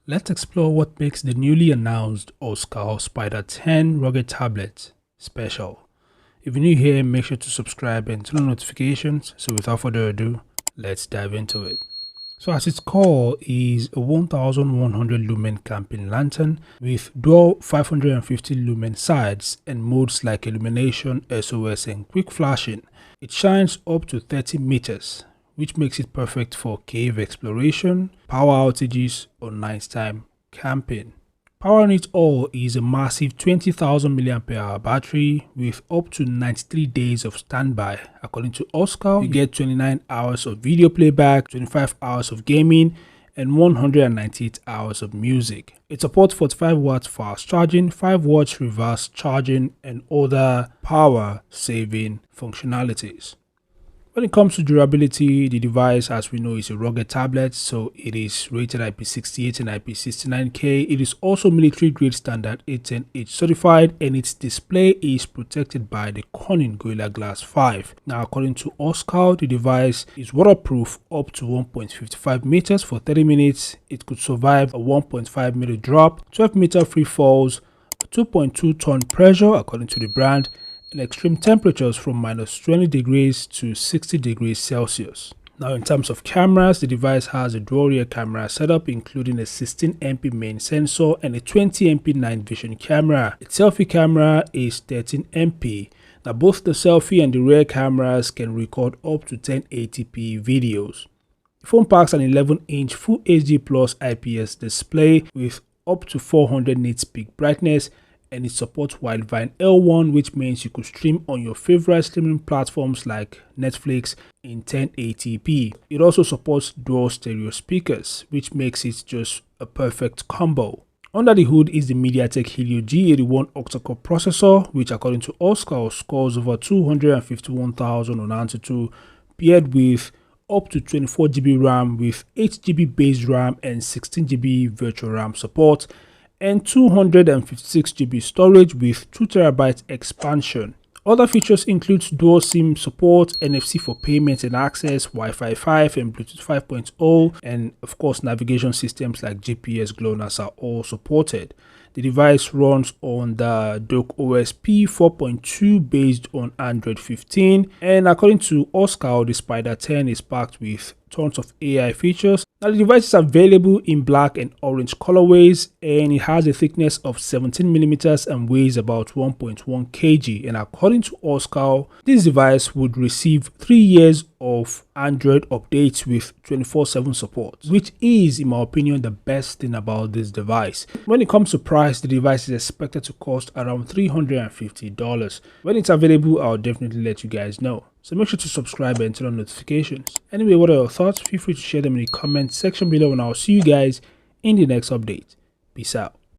Let's explore what makes the newly announced Oscal Spider 10 rugged tablet special. If you're new here, make sure to subscribe and turn on notifications. So without further ado, let's dive into it. So as its core is a 1100 lumen camping lantern with dual 550 lumen sides and modes like illumination, SOS and quick flashing. It shines up to 30 meters, which makes it perfect for cave exploration, power outages or nighttime camping. Powering it all is a massive 20,000 mAh battery with up to 93 days of standby. According to Oscal, you get 29 hours of video playback, 25 hours of gaming, and 198 hours of music. It supports 45 watts fast charging, 5 watts reverse charging, and other power saving functionalities. When it comes to durability, the device, as we know, is a rugged tablet, so it is rated IP68 and IP69K. It is also military grade standard 810H certified, and its display is protected by the Corning Gorilla Glass 5. Now, according to Oscal, the device is waterproof up to 1.55 meters for 30 minutes. It could survive a 1.5 meter drop, 12 meter free falls, 2.2 ton pressure according to the brand, and extreme temperatures from -20 degrees to 60 degrees Celsius. Now, in terms of cameras, the device has a dual rear camera setup including a 16MP main sensor and a 20MP night vision camera. Its selfie camera is 13MP. Now, both the selfie and the rear cameras can record up to 1080p videos. The phone packs an 11-inch Full HD Plus IPS display with up to 400 nits peak brightness, and it supports Widevine L1, which means you could stream on your favorite streaming platforms like Netflix in 1080p. It also supports dual stereo speakers, which makes it just a perfect combo. Under the hood is the MediaTek Helio G81 octa-core processor, which according to Oscar scores over 251,000 on Antutu, paired with up to 24GB RAM with 8GB base RAM and 16GB virtual RAM support, and 256GB storage with 2TB expansion. Other features include dual SIM support, NFC for payment and access, Wi-Fi 5 and Bluetooth 5.0, and of course navigation systems like GPS, GLONASS are all supported. The device runs on the Dock OS P 4.2 based on Android 15, and according to Oscar, the Spider 10 is packed with tons of AI features. Now, the device is available in black and orange colorways, and it has a thickness of 17mm and weighs about 1.1 kg. And according to Oscar, this device would receive 3 years of Android updates with 24/7 support, which is, in my opinion, the best thing about this device. When it comes to price, the device is expected to cost around $350. When it's available, I'll definitely let you guys know. So make sure to subscribe and turn on notifications. Anyway, what are your thoughts? Feel free to share them in the comment section below, and I'll see you guys in the next update. Peace out.